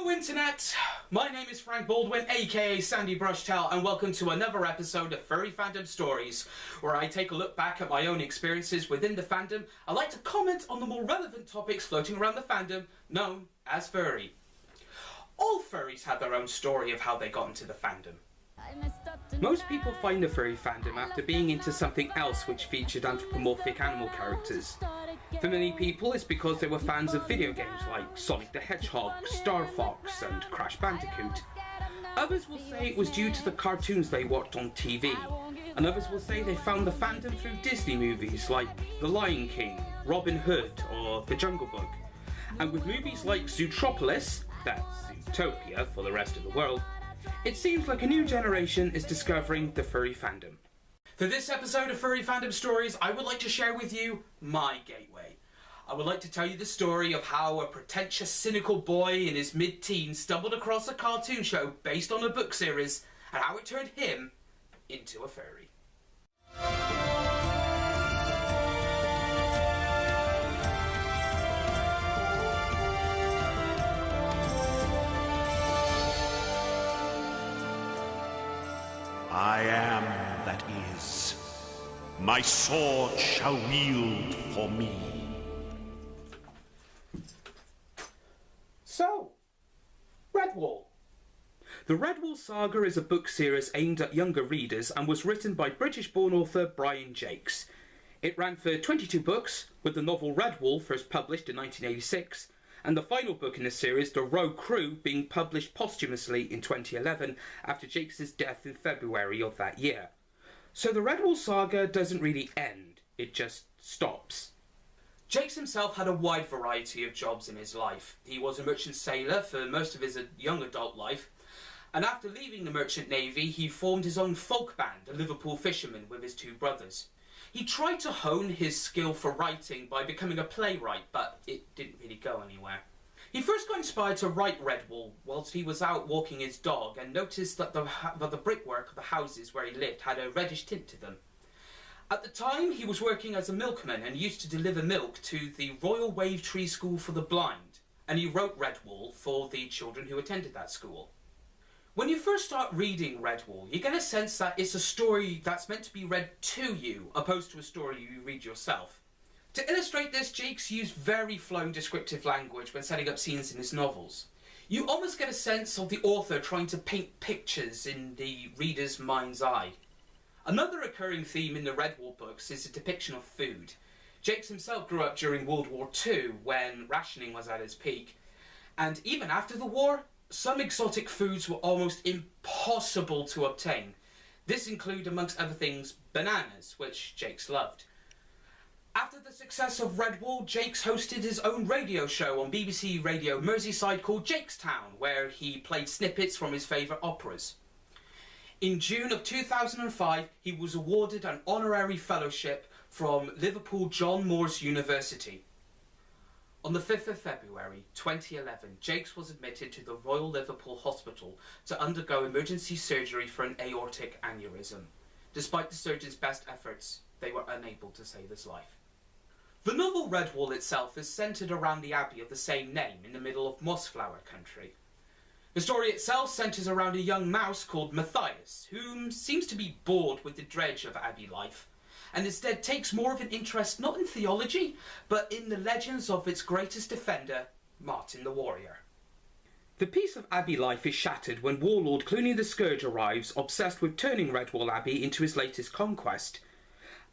Hello Internet! My name is Frank Baldwin, aka Sandy Brushtail, and welcome to another episode of Furry Fandom Stories, where I take a look back at my own experiences within the fandom. I like to comment on the more relevant topics floating around the fandom, known as furry. All furries have their own story of how they got into the fandom. Most people find the furry fandom after being into something else which featured anthropomorphic animal characters. For many people, it's because they were fans of video games like Sonic the Hedgehog, Star Fox, and Crash Bandicoot. Others will say it was due to the cartoons they watched on TV, and others will say they found the fandom through Disney movies like The Lion King, Robin Hood, or The Jungle Book. And with movies like Zootropolis, that's Zootopia for the rest of the world, it seems like a new generation is discovering the furry fandom. For this episode of Furry Fandom Stories, I would like to share with you my gateway. I would like to tell you the story of how a pretentious, cynical boy in his mid-teens stumbled across a cartoon show based on a book series, and how it turned him into a furry. I am that is. My sword shall wield for me. So, Redwall. The Redwall saga is a book series aimed at younger readers and was written by British-born author Brian Jakes. It ran for 22 books, with the novel Redwall first published in 1986, and the final book in the series, The Row Crew, being published posthumously in 2011 after Jakes' death in February of that year. So the Redwall saga doesn't really end, it just stops. Jakes himself had a wide variety of jobs in his life. He was a merchant sailor for most of his young adult life, and after leaving the merchant navy he formed his own folk band, the Liverpool Fishermen, with his two brothers. He tried to hone his skill for writing by becoming a playwright, but it didn't really go anywhere. He first got inspired to write Redwall whilst he was out walking his dog and noticed that the brickwork of the houses where he lived had a reddish tint to them. At the time, he was working as a milkman and used to deliver milk to the Royal Wavetree School for the Blind, and he wrote Redwall for the children who attended that school. When you first start reading Redwall, you get a sense that it's a story that's meant to be read to you, opposed to a story you read yourself. To illustrate this, Jakes used very flowing descriptive language when setting up scenes in his novels. You almost get a sense of the author trying to paint pictures in the reader's mind's eye. Another recurring theme in the Redwall books is the depiction of food. Jakes himself grew up during World War II, when rationing was at its peak, and even after the war, some exotic foods were almost impossible to obtain. This included, amongst other things, bananas, which Jakes loved. After the success of Redwall, Jakes hosted his own radio show on BBC Radio Merseyside called Jakestown, where he played snippets from his favourite operas. In June of 2005, he was awarded an honorary fellowship from Liverpool John Moores University. On the 5th of February 2011, Jakes was admitted to the Royal Liverpool Hospital to undergo emergency surgery for an aortic aneurysm. Despite the surgeon's best efforts, they were unable to save his life. The novel Redwall itself is centred around the abbey of the same name in the middle of Mossflower Country. The story itself centres around a young mouse called Matthias, who seems to be bored with the dredge of abbey life, and instead takes more of an interest not in theology, but in the legends of its greatest defender, Martin the Warrior. The peace of Abbey life is shattered when warlord Clooney the Scourge arrives, obsessed with turning Redwall Abbey into his latest conquest.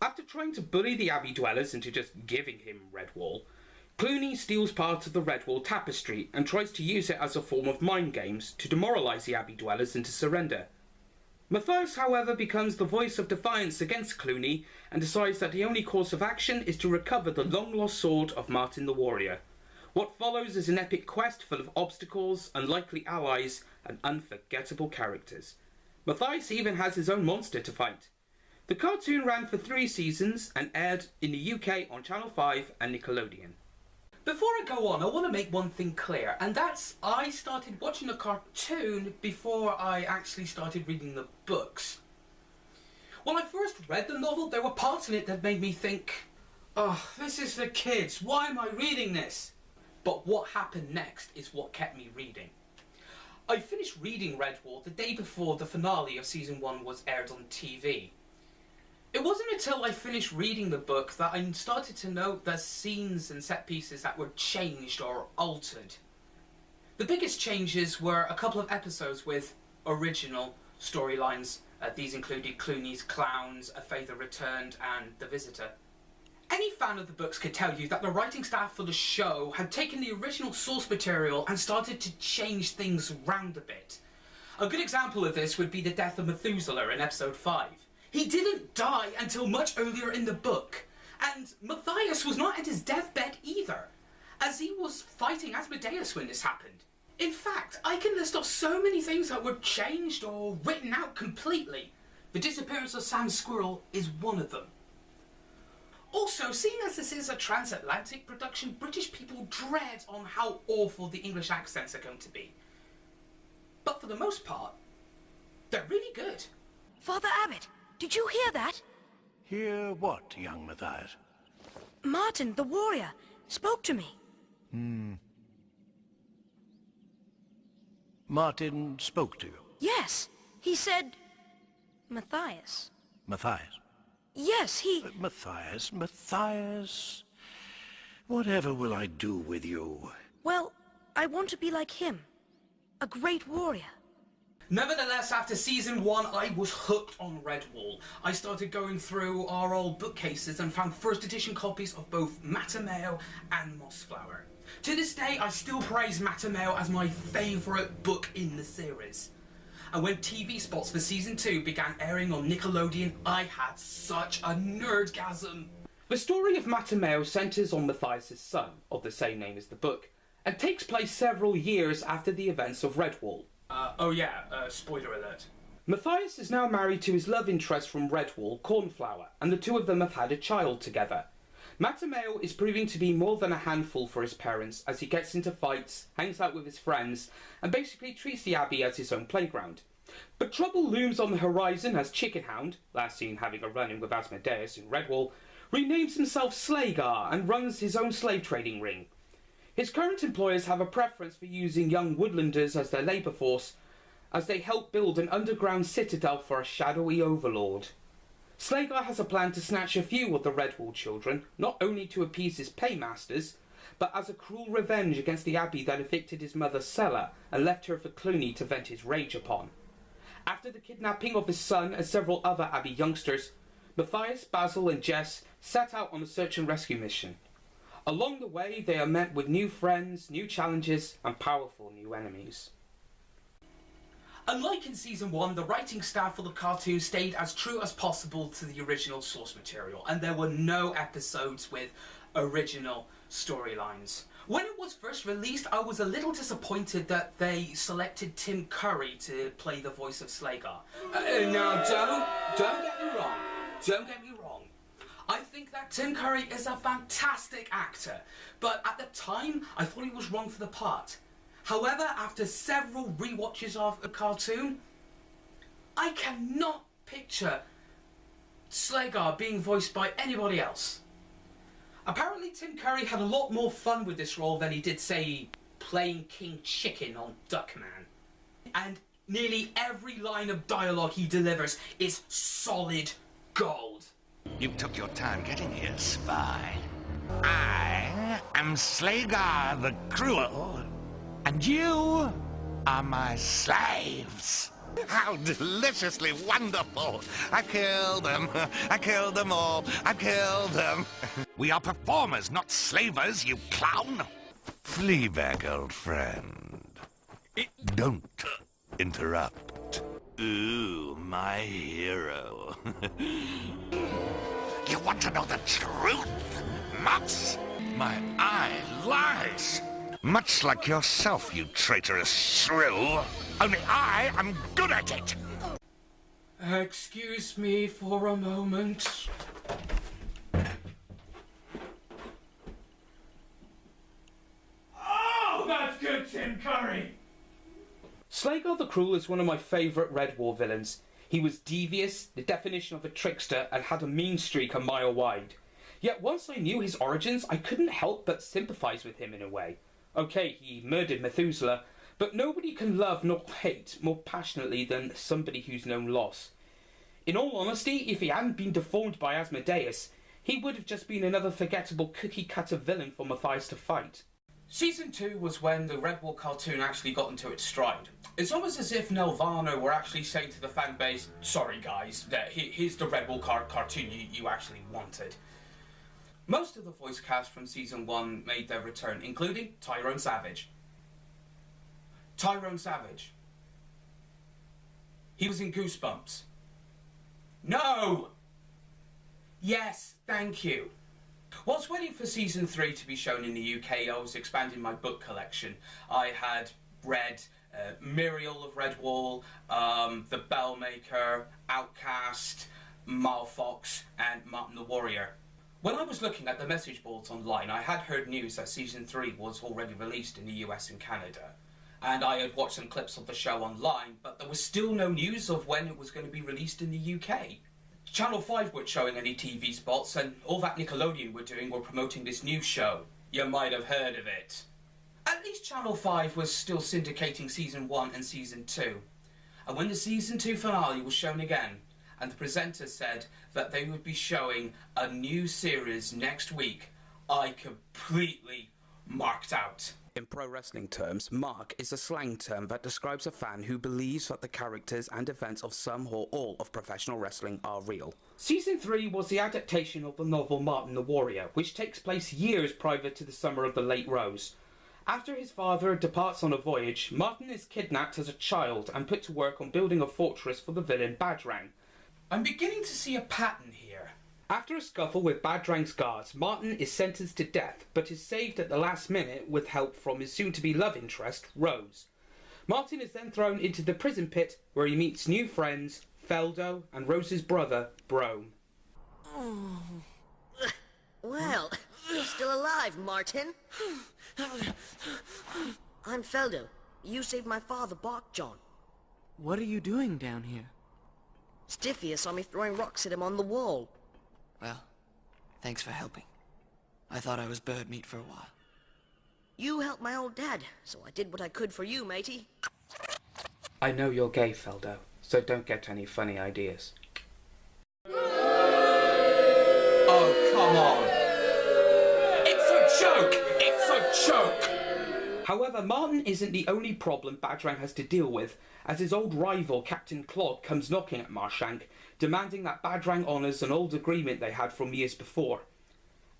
After trying to bully the Abbey dwellers into just giving him Redwall, Clooney steals part of the Redwall tapestry and tries to use it as a form of mind games to demoralise the Abbey dwellers into surrender. Matthias, however, becomes the voice of defiance against Clooney and decides that the only course of action is to recover the long-lost sword of Martin the Warrior. What follows is an epic quest full of obstacles, unlikely allies, and unforgettable characters. Matthias even has his own monster to fight. The cartoon ran for 3 seasons and aired in the UK on Channel 5 and Nickelodeon. Before I go on, I want to make one thing clear, and that's I started watching the cartoon before I actually started reading the books. When I first read the novel, there were parts in it that made me think, oh, this is for kids, why am I reading this? But what happened next is what kept me reading. I finished reading Redwall the day before the finale of Season 1 was aired on TV. It wasn't until I finished reading the book that I started to note the scenes and set pieces that were changed or altered. The biggest changes were a couple of episodes with original storylines. These included Clooney's Clowns, A Father Returned, and The Visitor. Any fan of the books could tell you that the writing staff for the show had taken the original source material and started to change things around a bit. A good example of this would be the death of Methuselah in episode 5. He didn't die until much earlier in the book, and Matthias was not at his deathbed either, as he was fighting Asmodeus when this happened. In fact, I can list off so many things that were changed or written out completely. The disappearance of Sam Squirrel is one of them. Also, seeing as this is a transatlantic production, British people dread on how awful the English accents are going to be. But for the most part, they're really good. Father Abbot, did you hear that? Hear what, young Matthias? Martin, the warrior, spoke to me. Martin spoke to you? Yes, he said... Matthias. Matthias? Yes, he... Matthias... Whatever will I do with you? Well, I want to be like him. A great warrior. Nevertheless, after Season 1, I was hooked on Redwall. I started going through our old bookcases and found first edition copies of both Matameo and Mossflower. To this day, I still praise Matameo as my favourite book in the series. And when TV spots for Season 2 began airing on Nickelodeon, I had such a nerdgasm. The story of Matameo centres on Matthias' son, of the same name as the book, and takes place several years after the events of Redwall. Spoiler alert. Matthias is now married to his love interest from Redwall, Cornflower, and the two of them have had a child together. Matameo is proving to be more than a handful for his parents as he gets into fights, hangs out with his friends, and basically treats the Abbey as his own playground. But trouble looms on the horizon as Chickenhound, last seen having a run-in with Asmodeus in Redwall, renames himself Slagar and runs his own slave trading ring. His current employers have a preference for using young woodlanders as their labour force, as they help build an underground citadel for a shadowy overlord. Slagar has a plan to snatch a few of the Redwall children, not only to appease his paymasters, but as a cruel revenge against the Abbey that evicted his mother Sella and left her for Clooney to vent his rage upon. After the kidnapping of his son and several other Abbey youngsters, Matthias, Basil and Jess set out on a search and rescue mission. Along the way, they are met with new friends, new challenges, and powerful new enemies. Unlike in Season 1, the writing staff for the cartoon stayed as true as possible to the original source material, and there were no episodes with original storylines. When it was first released, I was a little disappointed that they selected Tim Curry to play the voice of Slagar. Now, don't get me wrong. Don't get me wrong. I think that Tim Curry is a fantastic actor, but at the time, I thought he was wrong for the part. However, after several rewatches of the cartoon, I cannot picture Slagar being voiced by anybody else. Apparently, Tim Curry had a lot more fun with this role than he did, say, playing King Chicken on Duckman. And nearly every line of dialogue he delivers is solid gold. You took your time getting here, spy. I am Slagar the Cruel, and you are my slaves. How deliciously wonderful! I killed them. I killed them all. I killed them. We are performers, not slavers, you clown. Flee back, old friend. Don't interrupt. Ooh, my hero. You want to know the truth, Mops? My eye lies. Much like yourself, you traitorous shrew. Only I am good at it. Excuse me for a moment. Oh, that's good, Tim Curry! Slagar the Cruel is one of my favourite Redwall villains. He was devious, the definition of a trickster, and had a mean streak a mile wide. Yet once I knew his origins, I couldn't help but sympathise with him in a way. Okay, he murdered Methuselah, But nobody can love nor hate more passionately than somebody who's known loss. In all honesty, if he hadn't been deformed by Asmodeus, he would have just been another forgettable cookie-cutter villain for Matthias to fight. Season 2 was when the Redwall cartoon actually got into its stride. It's almost as if Nelvana were actually saying to the fan base, sorry guys, here's the Redwall cartoon you actually wanted. Most of the voice cast from Season 1 made their return, including Tyrone Savage. Tyrone Savage. He was in Goosebumps. No! Yes, thank you. Whilst waiting for Season 3 to be shown in the UK, I was expanding my book collection. I had read Muriel of Redwall, The Bellmaker, Outcast, Marfox, and Martin the Warrior. When I was looking at the message boards online, I had heard news that Season 3 was already released in the US and Canada. And I had watched some clips of the show online, but there was still no news of when it was going to be released in the UK. Channel 5 weren't showing any TV spots, and all that Nickelodeon were doing were promoting this new show. You might have heard of it. At least Channel 5 was still syndicating Season 1 and Season 2. And when the Season 2 finale was shown again, and the presenter said that they would be showing a new series next week, I completely marked out. In pro wrestling terms, mark is a slang term that describes a fan who believes that the characters and events of some or all of professional wrestling are real. Season 3 was the adaptation of the novel Martin the Warrior, which takes place years prior to the summer of the Late Rose. After his father departs on a voyage, Martin is kidnapped as a child and put to work on building a fortress for the villain Badrang. I'm beginning to see a pattern here. After a scuffle with Badrang's guards, Martin is sentenced to death, but is saved at the last minute with help from his soon-to-be love interest, Rose. Martin is then thrown into the prison pit, where he meets new friends, Feldo and Rose's brother, Brome. Oh. Well, you're still alive, Martin. I'm Feldo. You saved my father, Bachjon. What are you doing down here? Stiffia saw me throwing rocks at him on the wall. Well, thanks for helping. I thought I was bird meat for a while. You helped my old dad, so I did what I could for you, matey. I know you're gay, Feldo, so don't get any funny ideas. Oh, come on! It's a joke! It's a joke! However, Martin isn't the only problem Badrang has to deal with, as his old rival, Captain Clog, comes knocking at Marshank, demanding that Badrang honours an old agreement they had from years before.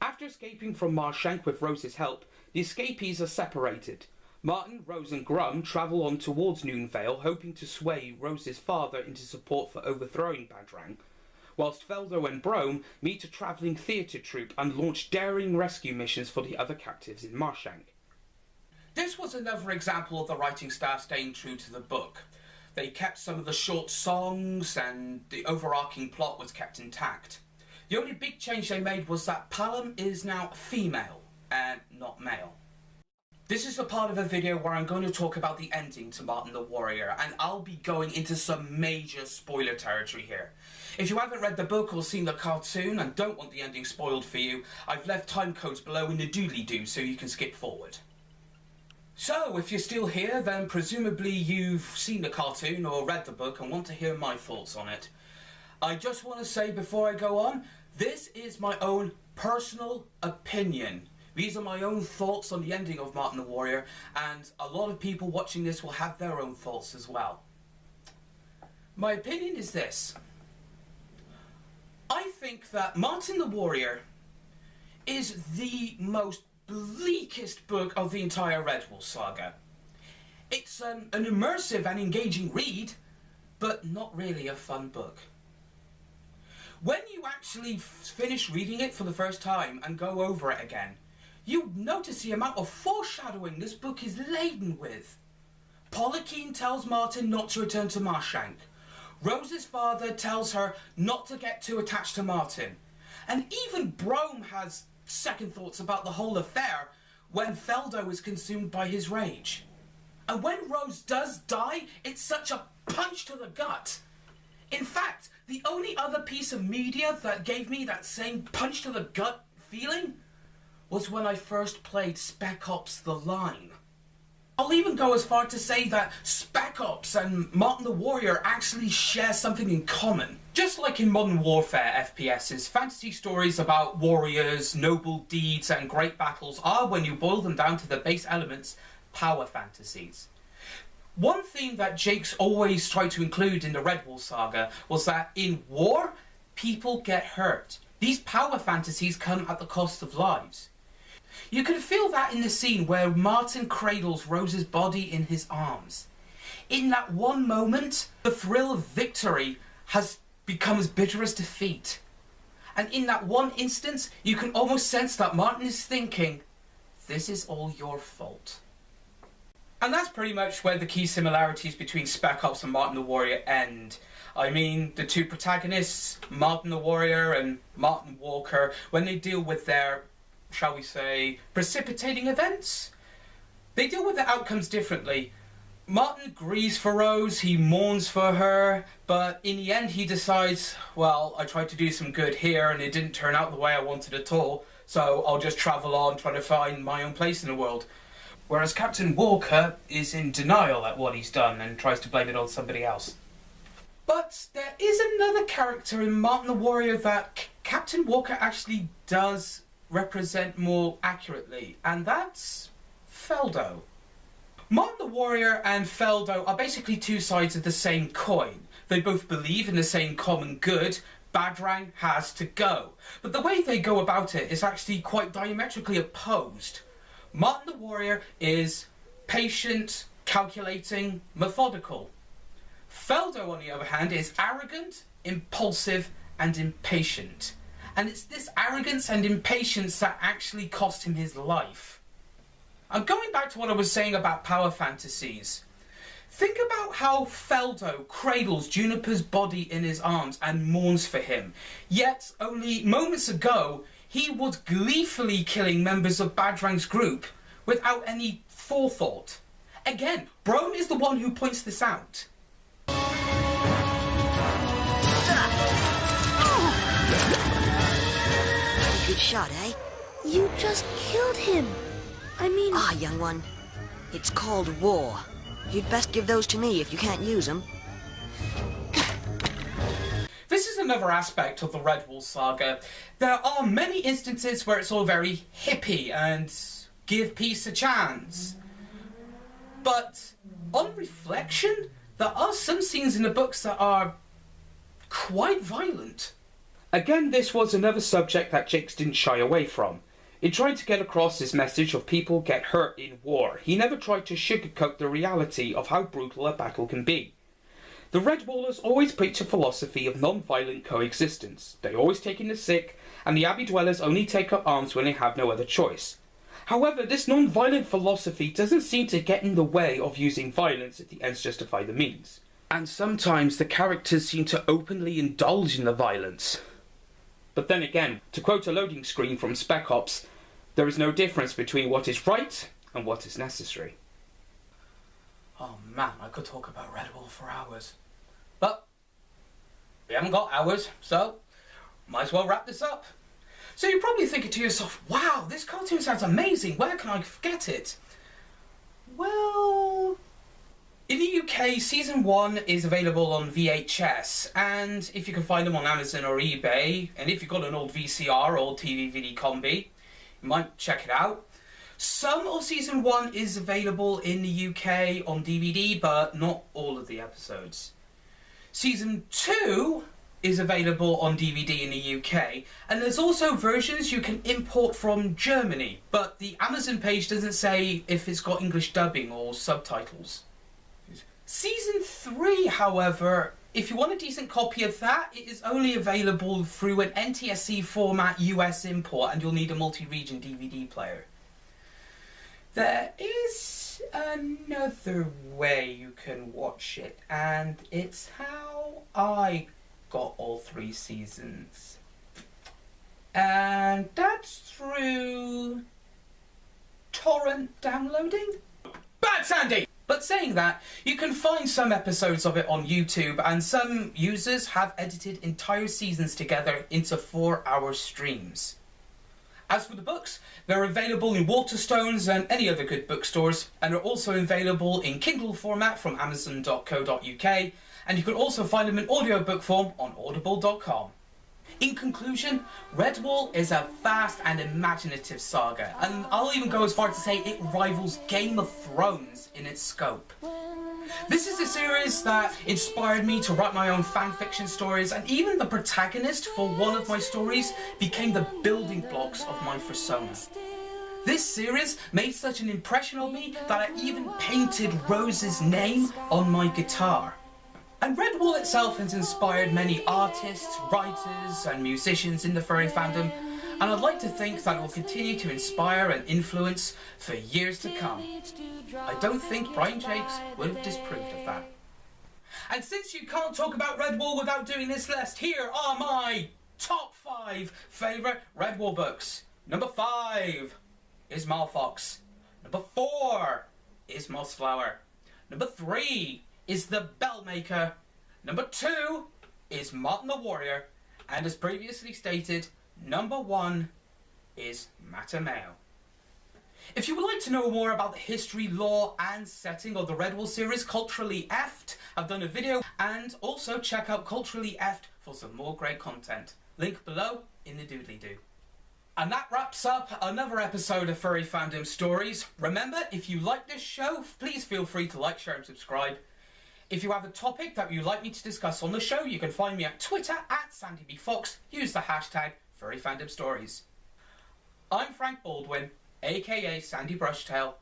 After escaping from Marshank with Rose's help, the escapees are separated. Martin, Rose and Grum travel on towards Noonvale, hoping to sway Rose's father into support for overthrowing Badrang, whilst Feldo and Brome meet a travelling theatre troupe and launch daring rescue missions for the other captives in Marshank. This was another example of the writing staff staying true to the book. They kept some of the short songs, and the overarching plot was kept intact. The only big change they made was that Palom is now female, and not male. This is the part of the video where I'm going to talk about the ending to Martin the Warrior, and I'll be going into some major spoiler territory here. If you haven't read the book or seen the cartoon and don't want the ending spoiled for you, I've left time codes below in the doodly-doo so you can skip forward. So, if you're still here, then presumably you've seen the cartoon or read the book and want to hear my thoughts on it. I just want to say before I go on, this is my own personal opinion. These are my own thoughts on the ending of Martin the Warrior, and a lot of people watching this will have their own thoughts as well. My opinion is this. I think that Martin the Warrior is the most bleakest book of the entire Redwall saga. It's an immersive and engaging read, but not really a fun book. When you actually finish reading it for the first time and go over it again, you notice the amount of foreshadowing this book is laden with. Polykeen tells Martin not to return to Marshank. Rose's father tells her not to get too attached to Martin. And even Brome has second thoughts about the whole affair when Feldo is consumed by his rage. And when Rose does die, it's such a punch to the gut. In fact, the only other piece of media that gave me that same punch to the gut feeling was when I first played Spec Ops: The Line. I'll even go as far to say that Spec Ops and Martin the Warrior actually share something in common. Just like in Modern Warfare FPSs, fantasy stories about warriors, noble deeds and great battles are, when you boil them down to the base elements, power fantasies. One theme that Jakes always tried to include in the Redwall saga was that in war, people get hurt. These power fantasies come at the cost of lives. You can feel that in the scene where Martin cradles Rose's body in his arms. In that one moment, the thrill of victory has become as bitter as defeat. And in that one instance, you can almost sense that Martin is thinking, this is all your fault. And that's pretty much where the key similarities between Spec Ops and Martin the Warrior end. I mean, the two protagonists, Martin the Warrior and Martin Walker, when they deal with their, shall we say, precipitating events, they deal with the outcomes differently. Martin grieves for Rose, he mourns for her, but in the end he decides, well, I tried to do some good here and it didn't turn out the way I wanted at all, so I'll just travel on trying to find my own place in the world. Whereas Captain Walker is in denial at what he's done and tries to blame it on somebody else. But there is another character in Martin the Warrior that Captain Walker actually does represent more accurately, and that's Feldo. Martin the Warrior and Feldo are basically two sides of the same coin. They both believe in the same common good. Badrang has to go. But the way they go about it is actually quite diametrically opposed. Martin the Warrior is patient, calculating, methodical. Feldo, on the other hand, is arrogant, impulsive, and impatient. And it's this arrogance and impatience that actually cost him his life. I'm going back to what I was saying about power fantasies. Think about how Feldo cradles Juniper's body in his arms and mourns for him. Yet, only moments ago, he was gleefully killing members of Badrang's group without any forethought. Again, Brome is the one who points this out. Good shot, eh? You just killed him. I mean... Ah, young one. It's called war. You'd best give those to me if you can't use them. This is another aspect of the Redwall saga. There are many instances where it's all very hippie and give peace a chance. But on reflection, there are some scenes in the books that are quite violent. Again, this was another subject that Jakes didn't shy away from. He tried to get across his message of people get hurt in war. He never tried to sugarcoat the reality of how brutal a battle can be. The Redwallers always preach a philosophy of non-violent coexistence. They always take in the sick, and the Abbey Dwellers only take up arms when they have no other choice. However, this non-violent philosophy doesn't seem to get in the way of using violence if the ends justify the means. And sometimes the characters seem to openly indulge in the violence. But then again, to quote a loading screen from Spec Ops, there is no difference between what is right and what is necessary. Oh man, I could talk about Redwall for hours. But we haven't got hours, so might as well wrap this up. So you're probably thinking to yourself, wow, this cartoon sounds amazing, where can I get it? Well, in the UK, Season 1 is available on VHS, and if you can find them on Amazon or eBay, and if you've got an old VCR or TV-VD combi, you might check it out. Some of Season 1 is available in the UK on DVD, but not all of the episodes. Season 2 is available on DVD in the UK, and there's also versions you can import from Germany, but the Amazon page doesn't say if it's got English dubbing or subtitles. Season 3, however, if you want a decent copy of that, it is only available through an NTSC format US import, and you'll need a multi-region DVD player. There is another way you can watch it, and it's how I got all 3 seasons. And that's through torrent downloading? Bad Sandy! But saying that, you can find some episodes of it on YouTube, and some users have edited entire seasons together into 4-hour streams. As for the books, they're available in Waterstones and any other good bookstores, and are also available in Kindle format from amazon.co.uk, and you can also find them in audiobook form on audible.com. In conclusion, Redwall is a vast and imaginative saga, and I'll even go as far to say it rivals Game of Thrones in its scope. This is a series that inspired me to write my own fanfiction stories, and even the protagonist for one of my stories became the building blocks of my persona. This series made such an impression on me that I even painted Rose's name on my guitar. And Redwall itself has inspired many artists, writers and musicians in the furry fandom, and I'd like to think that it will continue to inspire and influence for years to come. I don't think Brian Jakes would have disproved of that. And since you can't talk about Redwall without doing this list, here are my top 5 favourite Redwall books. Number 5 is Malfox. Number 4 is Mossflower. Number 3 is The Bellmaker. Number 2 is Martin the Warrior. And as previously stated, number 1 is Matameo. If you would like to know more about the history, lore and setting of the Redwall series, Culturally Effed, I've done a video, and also check out Culturally Effed for some more great content. Link below in the doodly-doo. And that wraps up another episode of Furry Fandom Stories. Remember, if you like this show, please feel free to like, share and subscribe. If you have a topic that you'd like me to discuss on the show, you can find me at Twitter at SandyBFox. Use the hashtag Furry Fandom Stories. I'm Frank Baldwin, aka Sandy Brushtail,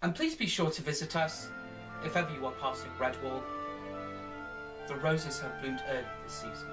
and please be sure to visit us if ever you are passing Redwall. The roses have bloomed early this season.